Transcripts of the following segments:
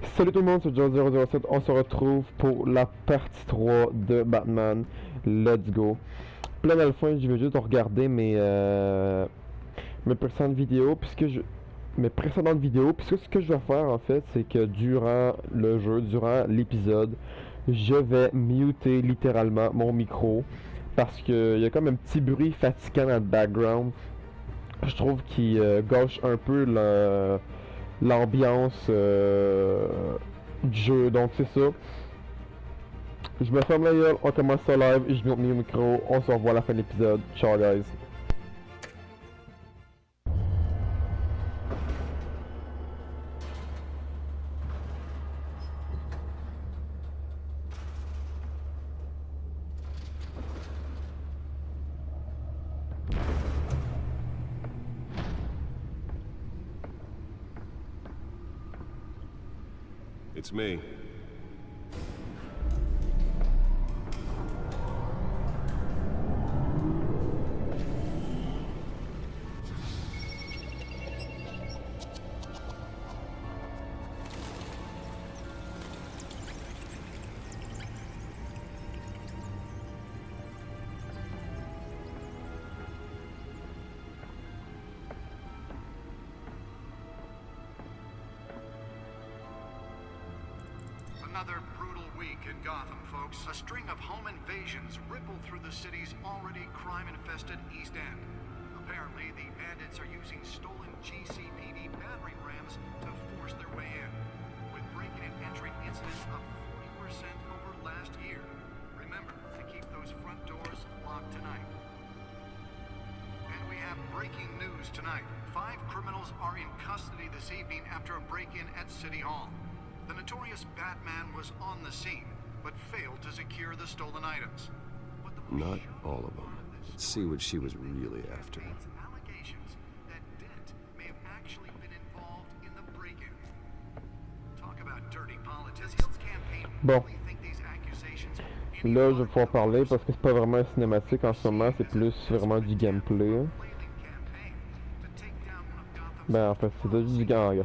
Salut tout le monde, c'est Joe007, on se retrouve pour la partie 3 de Batman, let's go. Puis là dans le fond, je vais juste regarder mes précédentes vidéos, puisque ce que je vais faire en fait, c'est que durant le jeu, durant l'épisode, je vais muter littéralement mon micro, parce qu'il y a comme un petit bruit fatigant dans le background, je trouve qu'il gâche un peu l'ambiance du jeu, donc c'est ça. Je me ferme la gueule, on commence ça live, je mute mon micro, on se revoit à la fin de l'épisode. Ciao guys. It's me. Another brutal week in Gotham, folks. A string of home invasions ripple through the city's already crime-infested East End. Apparently, the bandits are using stolen GCPD battering rams to force their way in, with breaking and entering incidents up 40% over last year. Remember to keep those front doors locked tonight. And we have breaking news tonight. 5 criminals are in custody this evening after a break-in at City Hall. The notorious Batman was on the scene, but failed to secure the stolen items. But the Not all of them. Let's see what she was really after. Allegations that Dent may have actually been involved in the break-in. Talk about dirty politics. Hill's campaign Bon. really think these accusations Là, je vais pouvoir parler parce que c'est pas vraiment cinématique en ce moment, c'est plus vraiment du gameplay. Ben, en fait, c'est juste du gameplay.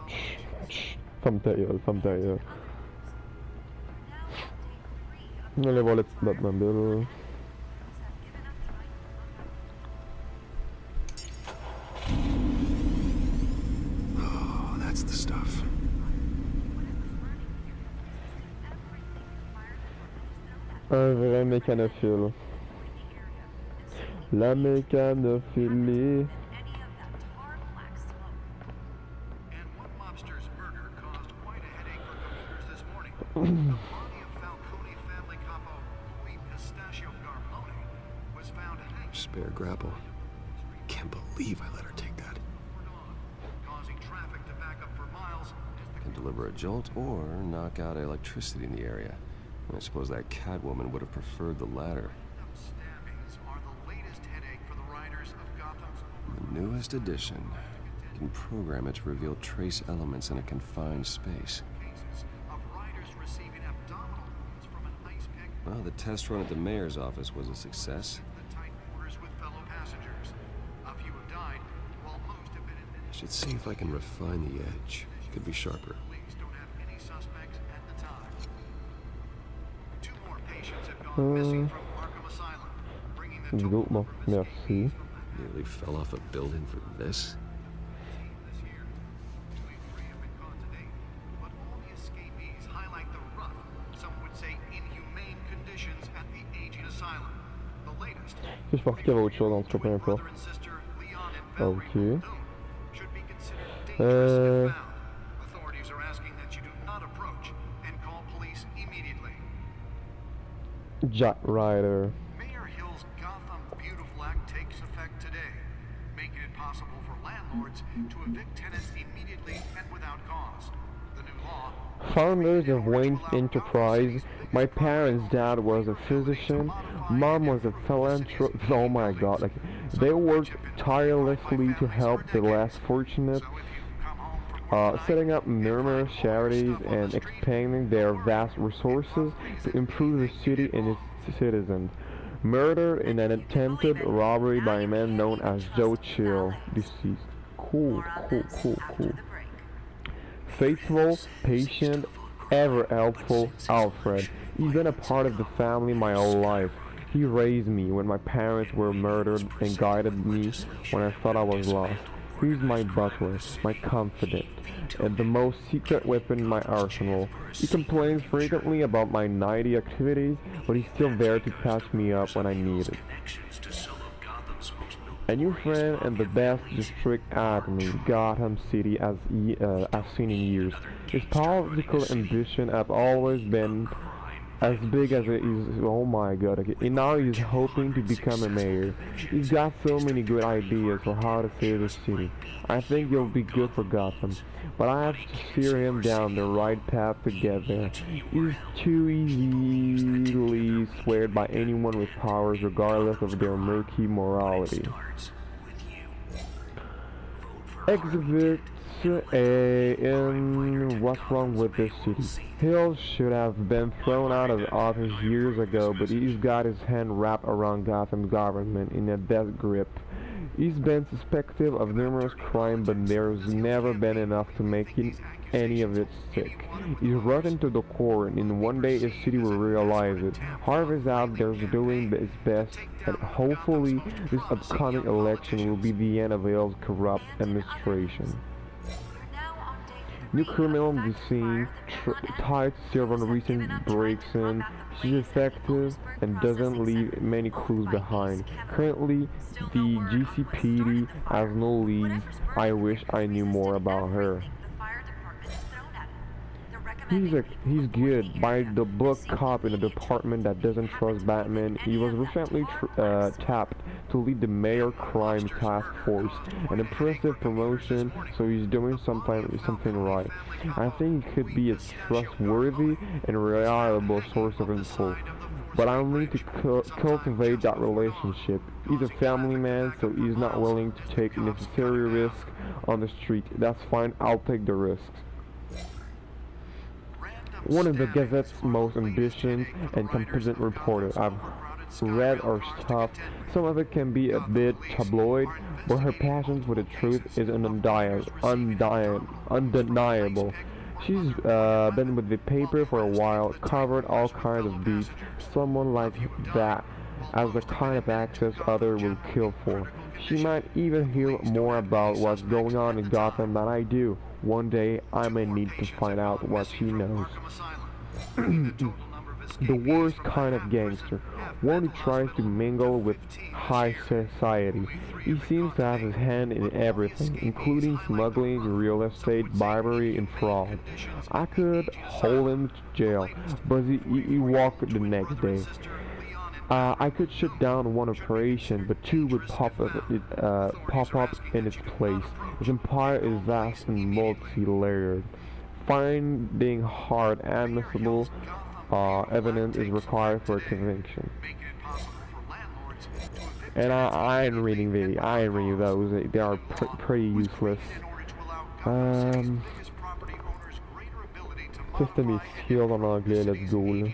Femme ta gueule, femme ta gueule. Allez voir le petit Batman là. Oh, that's the stuff. Un vrai mécanophile. La mécanophilie. Spare grapple. Can't believe I let her take that. Can deliver a jolt or knock out electricity in the area. I suppose that Catwoman would have preferred the latter. The newest edition. You can program it to reveal trace elements in a confined space. Well, the test run at the mayor's office was a success. I should see if I can refine the edge. It could be sharper. Vidéos, bon, merci. Nearly fell off a building for this. Je pense qu'il y avait autre chose en tout cas, peu importe. Ok. Jack Ryder. Mayor Hill's Gotham Beautiful Act takes effect today, making it possible for landlords to evict tenants immediately and without cause. The new law. Founders of Wayne's Enterprise. My parents' dad was a physician. Mom was a philanthropist. Oh my god. Like, they worked tirelessly to help the less fortunate, setting up numerous charities and expanding their vast resources to improve the city and its citizens. Murdered in an attempted robbery by a man known as Joe Chill, deceased. Cool. Faithful, patient, ever helpful Alfred. He's been a part of the family my whole life. He raised me when my parents were murdered and guided me when I thought I was lost. He's my butler, my confidant, and the most secret weapon in my arsenal. He complains frequently about my nighty activities, but he's still there to patch me up when I need it. A new friend and the best district attorney Gotham City has seen in years. His political ambition have always been as big as it is. Oh my god, okay. And now he's hoping to become a mayor. He's got so many good ideas for how to save the city. I think he'll be good for Gotham, but I have to steer him down the right path to get there. He's too easily swayed by anyone with powers, regardless of their murky morality. Exhibit A in What's Wrong with This City. Hill should have been thrown out of office years ago, but he's got his hand wrapped around Gotham's government in a death grip. He's been suspected of numerous crimes, but there's never been enough to make any of it stick. He's rotten to the core, and one day his city will realize it. Harvey's out there doing his best, and hopefully this upcoming election will be the end of Hill's corrupt administration. New criminal on the scene, tied to several recent breaks-in. She's effective and doesn't leave many clues behind. Currently, the GCPD has no leads. I wish I knew more about her. He's good, by the book cop in a department that doesn't trust Batman. He was recently tapped to lead the Mayor Crime Task Force, an impressive promotion, so he's doing something right. I think he could be a trustworthy and reliable source of info, but I'll need to cultivate that relationship. He's a family man, so he's not willing to take necessary risks on the street. That's fine, I'll take the risks. One of the Gazette's most ambitious and competent reporters I've read her stuff. Some of it can be a bit tabloid, but her passion for the truth is undeniable. She's been with the paper for a while, covered all kinds of beats. Someone like that has the kind of access others will kill for. She might even hear more about what's going on in Gotham than I do. One day, I may need to find out what she knows. The worst kind of gangster, one who tries to mingle with high society. He seems to have his hand in everything, including smuggling, real estate, bribery, and fraud. I could hold him to jail, but he walked the next day. I could shut down one operation, but two would pop up in its place. His empire is vast and multi-layered. Finding hard, admissible evidence is required for a conviction. And I ain't reading those. They are pretty useless. Système est skilled en anglais, let's go. Là.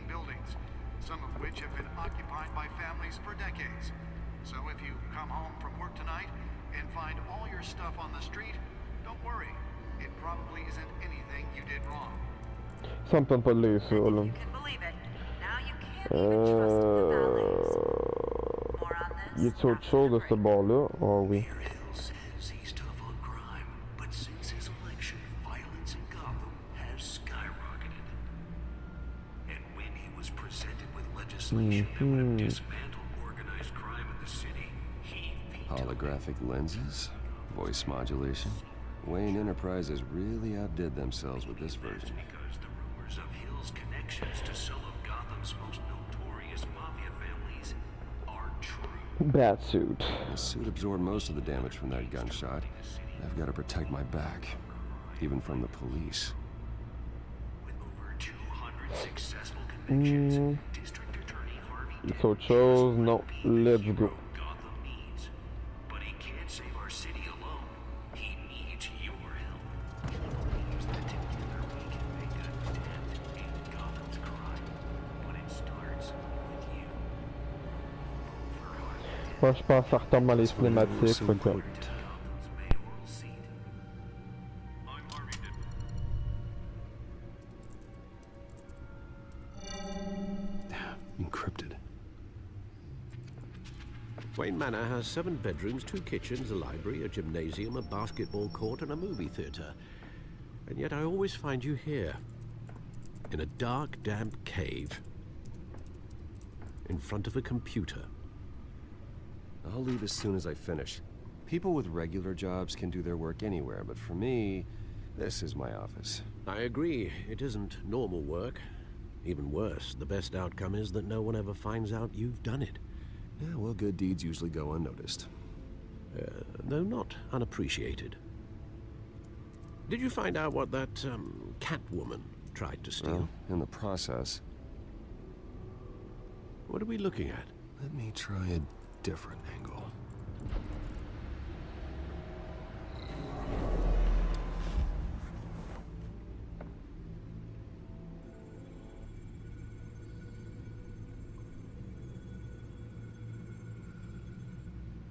Some of which have been occupied by families for decades. So if you come home from work tonight and find all your stuff on the street, don't worry. It probably isn't anything you did wrong. Something pas de läsa, eller? Il est autre chose de ce bord-là? Oh oui. Holographic lenses, voice modulation. Wayne Enterprises really outdid themselves with this version. Because the rumors of Hill's connections to some of Gotham's most notorious mafia families are true. Batsuit. The suit absorbed most of the damage from that gunshot. I've got to protect my back, even from the police. With over 200 successful convictions, District Attorney Harvey So chose, no, let's go. Gotham needs. But he can't save our city alone. He needs your help. Here's the particular we can make a dent in Gotham's crime. But it starts with you. Moi je pense que ça retombe dans les cinématiques, faut que... Gotham's mayoral seat. I'm Harvey Dent. encrypted. Wayne Manor has 7 bedrooms, 2 kitchens, a library, a gymnasium, a basketball court, and a movie theater. And yet I always find you here, in a dark, damp cave, in front of a computer. I'll leave as soon as I finish. People with regular jobs can do their work anywhere, but for me, this is my office. I agree, it isn't normal work. Even worse, the best outcome is that no one ever finds out you've done it. Yeah, well, good deeds usually go unnoticed. Though not unappreciated. Did you find out what that, cat woman tried to steal? Well, in the process. What are we looking at? Let me try a different angle.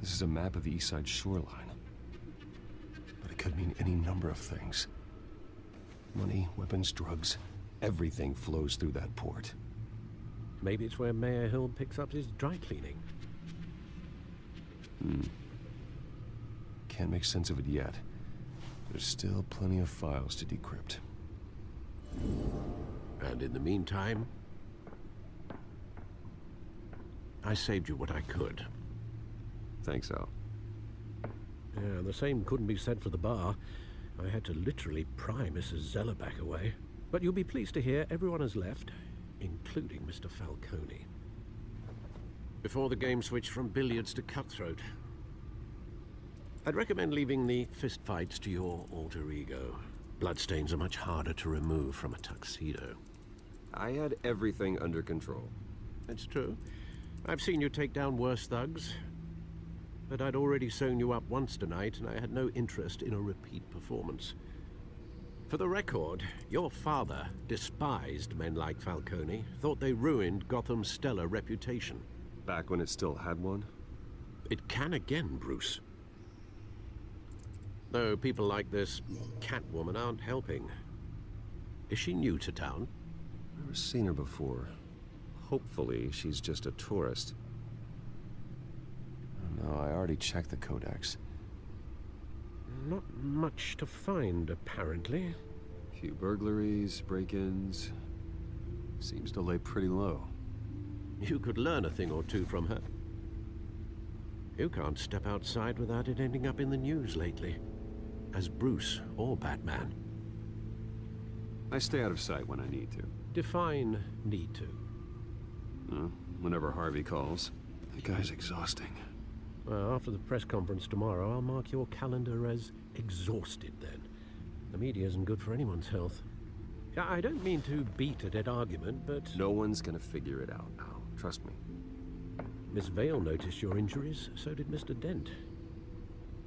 This is a map of the east side shoreline. But it could mean any number of things. Money, weapons, drugs, everything flows through that port. Maybe it's where Mayor Hill picks up his dry cleaning. Can't make sense of it yet. There's still plenty of files to decrypt. And in the meantime, I saved you what I could. Thanks, Al. Yeah, the same couldn't be said for the bar. I had to literally pry Mrs. Zellerback away. But you'll be pleased to hear everyone has left, including Mr. Falcone. Before the game switched from billiards to cutthroat. I'd recommend leaving the fistfights to your alter ego. Bloodstains are much harder to remove from a tuxedo. I had everything under control. That's true. I've seen you take down worse thugs. But I'd already sewn you up once tonight, and I had no interest in a repeat performance. For the record, your father despised men like Falcone, thought they ruined Gotham's stellar reputation. Back when it still had one? It can again, Bruce. Though people like this Catwoman aren't helping. Is she new to town? Never seen her before. Hopefully, she's just a tourist. No, I already checked the codex. Not much to find, apparently. Few burglaries, break-ins. Seems to lay pretty low. You could learn a thing or two from her. You can't step outside without it ending up in the news lately. As Bruce or Batman. I stay out of sight when I need to. Define need to. Whenever Harvey calls. The guy's exhausting. Well, after the press conference tomorrow, I'll mark your calendar as exhausted then. The media isn't good for anyone's health. I don't mean to beat a dead argument, but... No one's gonna figure it out now. Trust me. Miss Vale noticed your injuries, so did Mr. Dent.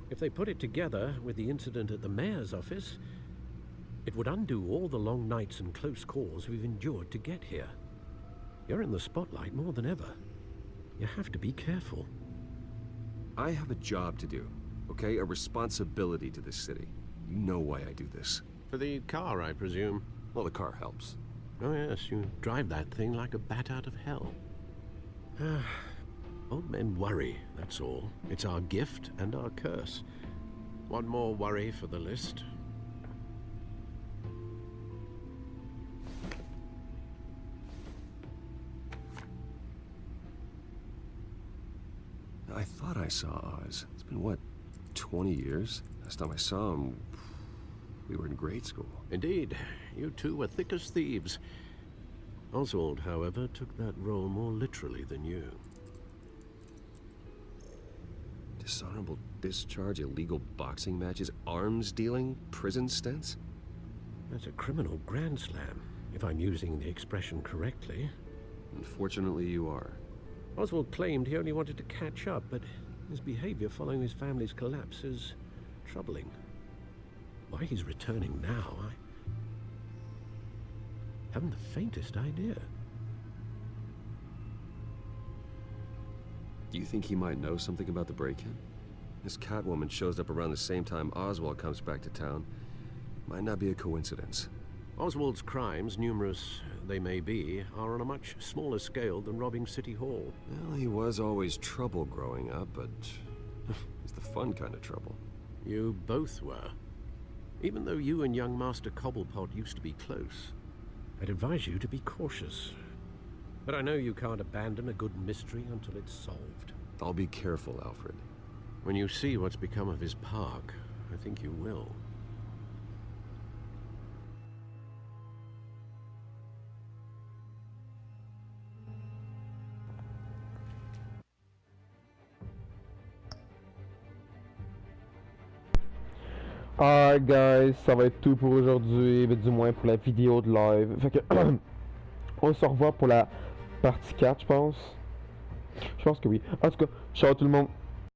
If they put it together with the incident at the mayor's office, it would undo all the long nights and close calls we've endured to get here. You're in the spotlight more than ever. You have to be careful. I have a job to do, okay? A responsibility to this city. You know why I do this. For the car, I presume. Well, the car helps. Oh yes, you drive that thing like a bat out of hell. Old men worry, that's all. It's our gift and our curse. One more worry for the list. I thought I saw Oz. It's been, what, 20 years? Last time I saw him, we were in grade school. Indeed, you two were thick as thieves. Oswald, however, took that role more literally than you. Dishonorable discharge, illegal boxing matches, arms dealing, prison stints? That's a criminal grand slam, if I'm using the expression correctly. Unfortunately, you are. Oswald claimed he only wanted to catch up, but his behavior following his family's collapse is troubling. Why he's returning now, I haven't the faintest idea. Do you think he might know something about the break-in? This Catwoman shows up around the same time Oswald comes back to town. Might not be a coincidence. Oswald's crimes, numerous they may be, are on a much smaller scale than robbing City Hall. Well, he was always trouble growing up, but it's the fun kind of trouble. You both were. Even though you and young Master Cobblepot used to be close, I'd advise you to be cautious. But I know you can't abandon a good mystery until it's solved. I'll be careful, Alfred. When you see what's become of his park, I think you will. Alright guys, ça va être tout pour aujourd'hui, du moins pour la vidéo de live. Fait que on se revoit pour la partie 4, je pense. Je pense que oui. En tout cas, ciao tout le monde.